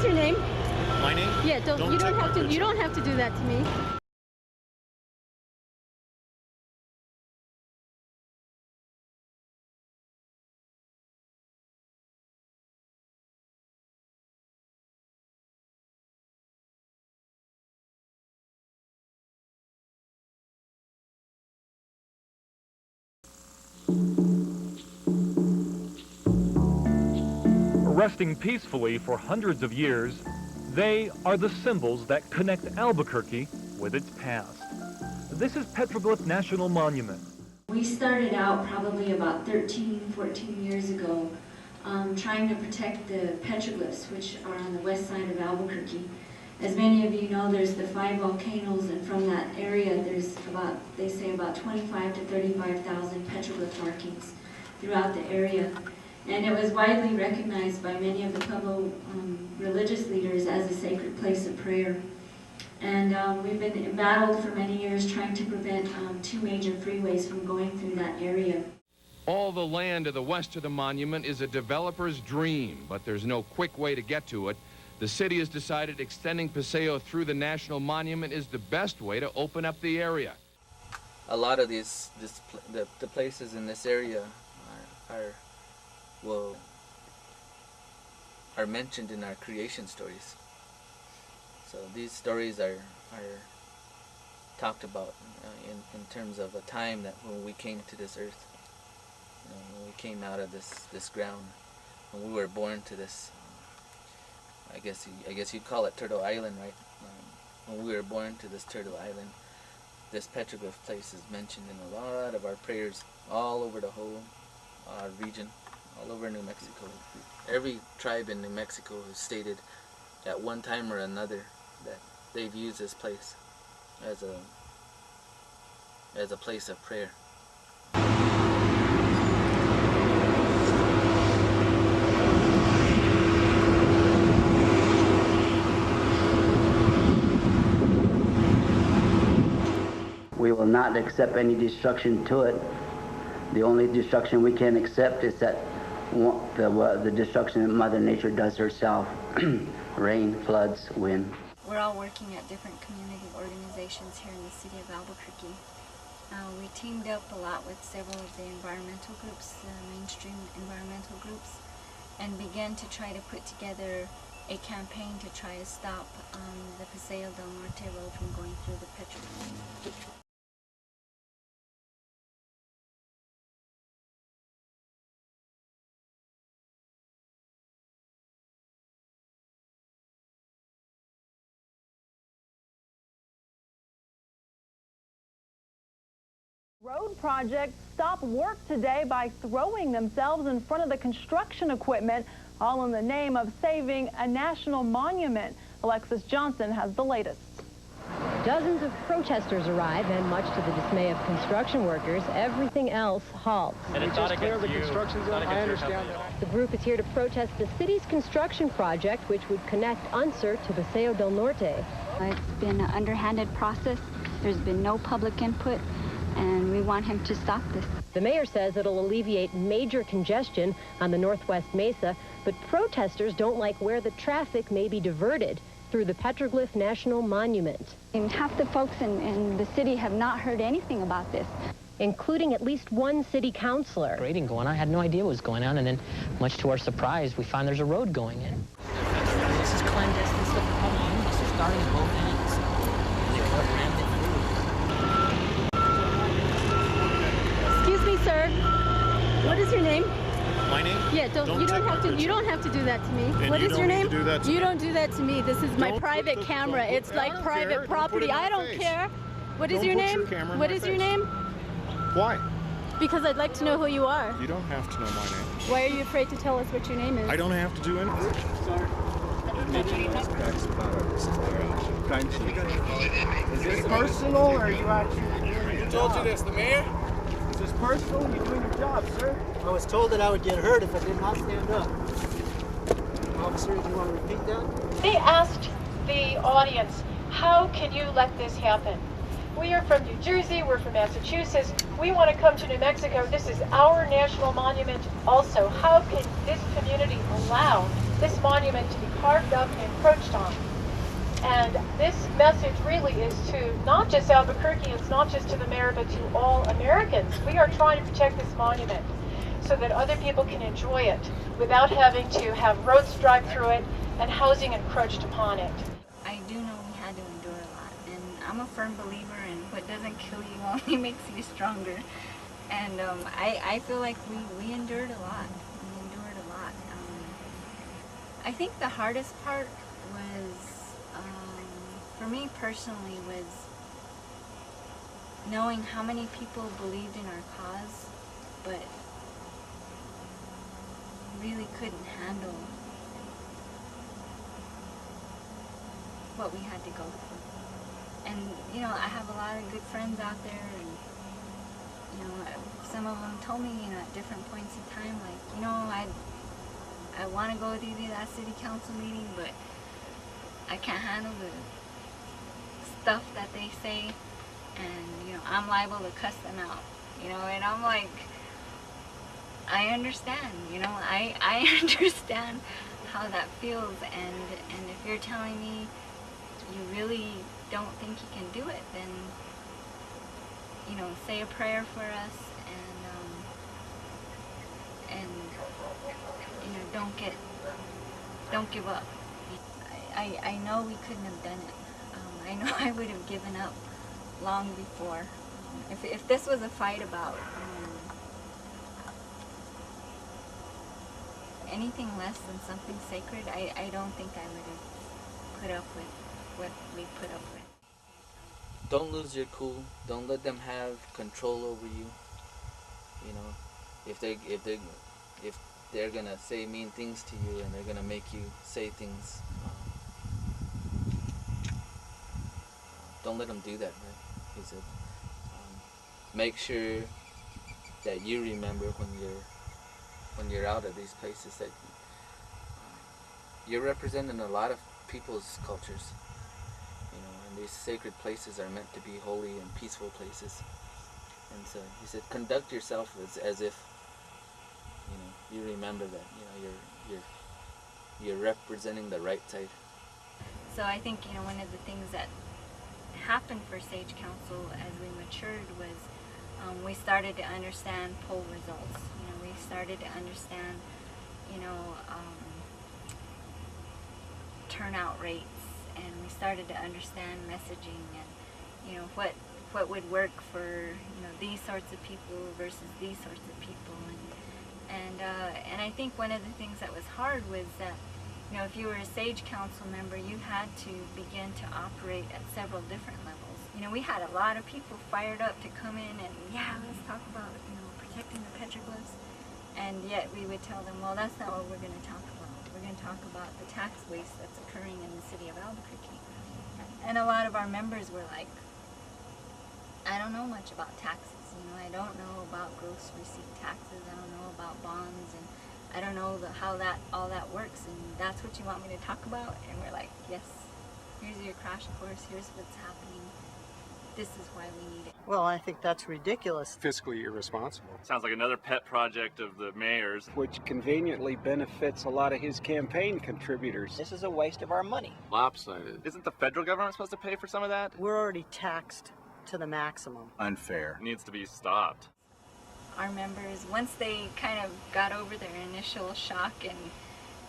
your name? My name? Yeah, you don't have to do that to me. Resting peacefully for hundreds of years, they are the symbols that connect Albuquerque with its past. This is Petroglyph National Monument. We started out probably about 13, 14 years ago trying to protect the petroglyphs, which are on the west side of Albuquerque. As many of you know, there's the 5 volcanoes, and from that area there's about, they say, about 25 to 35,000 petroglyph markings throughout the area. And it was widely recognized by many of the Pueblo religious leaders as a sacred place of prayer. And we've been embattled for many years trying to prevent 2 major freeways from going through that area. All the land to the west of the monument is a developer's dream, but there's no quick way to get to it. The city has decided extending Paseo through the National Monument is the best way to open up the area. A lot of the places in this area are mentioned in our creation stories. So these stories are talked about in terms of a time that when we came to this earth, when we came out of this ground, when we were born to this. I guess you'd call it Turtle Island, right? When we were born to this Turtle Island, this petroglyph place is mentioned in a lot of our prayers all over the whole region, all over New Mexico. Every tribe in New Mexico has stated at one time or another that they've used this place as a place of prayer. We will not accept any destruction to it. The only destruction we can accept is that the destruction that Mother Nature does herself. Rain, floods, wind. We're all working at different community organizations here in the city of Albuquerque. We teamed up a lot with several of the environmental groups, mainstream environmental groups, and began to try to put together a campaign to try to stop the Paseo del Norte road from going through the petroglyph. Road project stopped work today by throwing themselves in front of the construction equipment, all in the name of saving a national monument. Alexis Johnson has the latest. Dozens of protesters arrive, and much to the dismay of construction workers, everything else halts. And it's not against the construction zone. I understand that. The group is here to protest the city's construction project, which would connect Unser to Paseo del Norte. It's been an underhanded process. There's been no public input, and we want him to stop this. The mayor says it'll alleviate major congestion on the Northwest Mesa, but protesters don't like where the traffic may be diverted through the Petroglyph National Monument. And half the folks in the city have not heard anything about this, including at least one city councilor. Grading going on. I had no idea what was going on, and then, much to our surprise, we find there's a road going in. This is clandestine stuff. Come on, this is starting at both ends. They could have rammed it through. Excuse me, sir. What is your name? My name? Yeah, you don't have to do that to me. And what is your name? You don't do that to me. This is my private camera. It's like private property. I don't care. What is your name? What is your name? Why? Because I'd like to know who you are. You don't have to know my name. Why are you afraid to tell us what your name is? I don't have to do anything. Sorry. Is this personal, or are you actually doing your job? Who told you this, the mayor? Is this personal? You're doing your job, sir. I was told that I would get hurt if I did not stand up. Officer, do you want to repeat that? They asked the audience, how can you let this happen? We are from New Jersey, we're from Massachusetts, we want to come to New Mexico, this is our national monument also. How can this community allow this monument to be carved up and encroached on. And this message really is to not just Albuquerque, it's not just to the mayor, but to all Americans. We are trying to protect this monument so that other people can enjoy it without having to have roads drive through it and housing encroached upon it. I do know we had to endure a lot, and I'm a firm believer in what doesn't kill you only makes you stronger. And I feel like we endured a lot. We endured a lot. I think the hardest part was, for me personally, was knowing how many people believed in our cause, but really couldn't handle what we had to go through. And you know, I have a lot of good friends out there, and you know, some of them told me, you know, at different points in time, like, you know, I want to go to that city council meeting, but I can't handle the stuff that they say, and you know, I'm liable to cuss them out, you know. And I'm like, I understand, you know, I understand how that feels, and if you're telling me you really don't think you can do it, then, you know, say a prayer for us, and you know, don't give up. I know we couldn't have done it. I know I would have given up long before. If this was a fight about anything less than something sacred, I don't think I would have put up with what we put up with. Don't lose your cool. Don't let them have control over you. You know, if they're gonna say mean things to you, and they're gonna make you say things, don't let them do that, right? He said, make sure that you remember when you're out of these places that you're representing a lot of people's cultures. You know, and these sacred places are meant to be holy and peaceful places. And so he said, conduct yourself as if, you know, you remember that, you know, you're representing the right side. So I think, you know, one of the things that happened for Sage Council as we matured was we started to understand poll results. You know, we started to understand, you know, turnout rates, and we started to understand messaging, and you know, what would work for, you know, these sorts of people versus these sorts of people. And I think one of the things that was hard was that, you know, if you were a Sage Council member, you had to begin to operate at several different levels. You know, we had a lot of people fired up to come in and, yeah, let's talk about, you know, protecting the petroglyphs. And yet we would tell them, well, that's not what we're going to talk about. We're going to talk about the tax waste that's occurring in the city of Albuquerque. And a lot of our members were like, I don't know much about taxes. You know, I don't know about gross receipt taxes. I don't know about bonds, and I don't know how all that works. And that's what you want me to talk about? And we're like, yes. Here's your crash course. Here's what's happening. This is why we need it. Well, I think that's ridiculous. Fiscally irresponsible. Sounds like another pet project of the mayor's. Which conveniently benefits a lot of his campaign contributors. This is a waste of our money. Lopsided. Isn't the federal government supposed to pay for some of that? We're already taxed to the maximum. Unfair. Needs to be stopped. Our members, once they kind of got over their initial shock and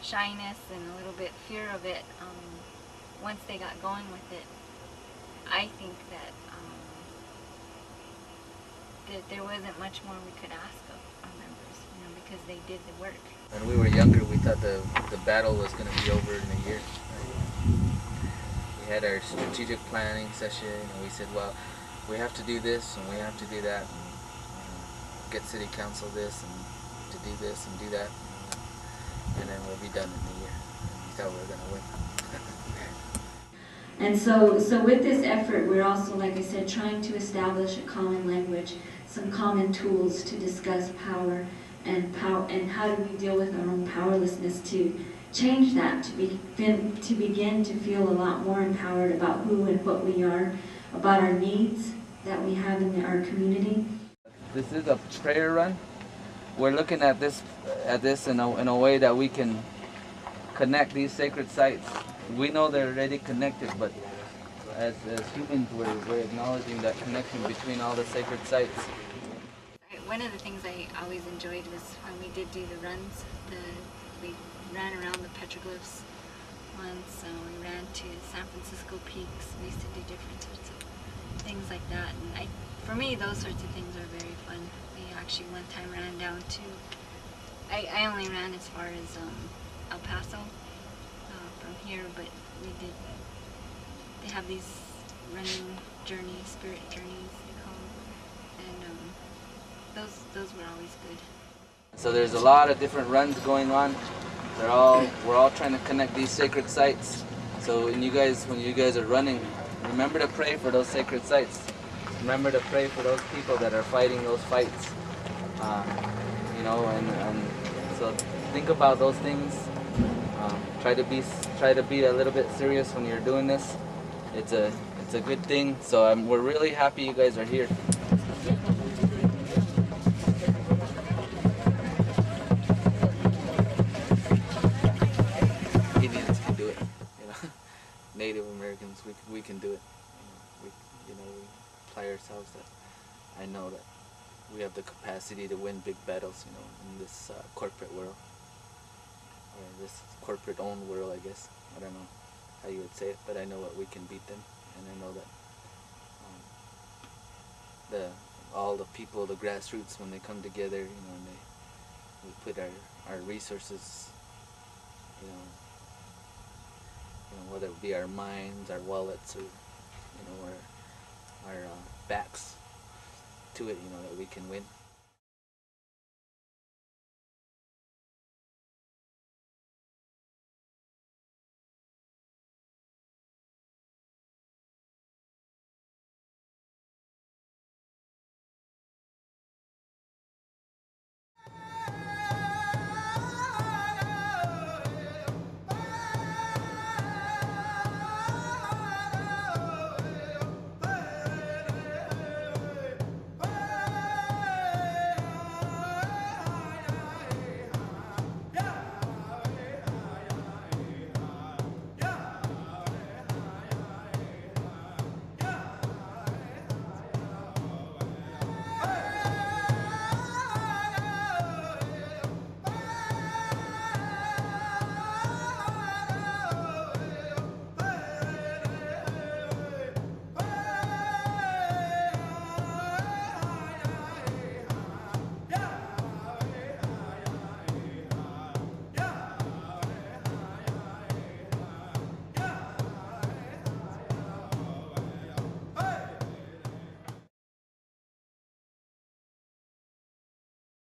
shyness and a little bit fear of it, once they got going with it, I think that there wasn't much more we could ask of our members, you know, because they did the work. When we were younger, we thought the battle was going to be over in a year. Right? We had our strategic planning session, and we said, well, we have to do this and we have to do that, and get city council this and to do this and do that, and then we'll be done in a year. And we thought we were going to win. And so with this effort, we're also, like I said, trying to establish a common language, some common tools to discuss power and how do we deal with our own powerlessness to change that, to begin to feel a lot more empowered about who and what we are, about our needs that we have in our community. This is a prayer run. We're looking at this in a way that we can connect these sacred sites. We know they're already connected, but as humans, we're acknowledging that connection between all the sacred sites. One of the things I always enjoyed was when we did do the runs. We ran around the petroglyphs once. We ran to San Francisco peaks. We used to do different sorts of things like that. And for me, those sorts of things are very fun. We actually one time ran down to, I only ran as far as El Paso from here, but they have these running journeys, spirit journeys they call them, and those were always good. So there's a lot of different runs going on. We're all trying to connect these sacred sites. So when you guys are running, remember to pray for those sacred sites. Remember to pray for those people that are fighting those fights. You know, and so think about those things. Try to be a little bit serious when you're doing this. It's a good thing. So we're really happy you guys are here. Indians can do it, you know. Native Americans, we can do it. We apply ourselves. That I know that we have the capacity to win big battles, you know, in this corporate world, or this corporate-owned world, I guess. I don't know how you would say it, but I know that we can beat them, and I know that all the people, the grassroots, when they come together, you know, and we put our resources, you know, whether it be our minds, our wallets, or our backs to it, you know, that we can win.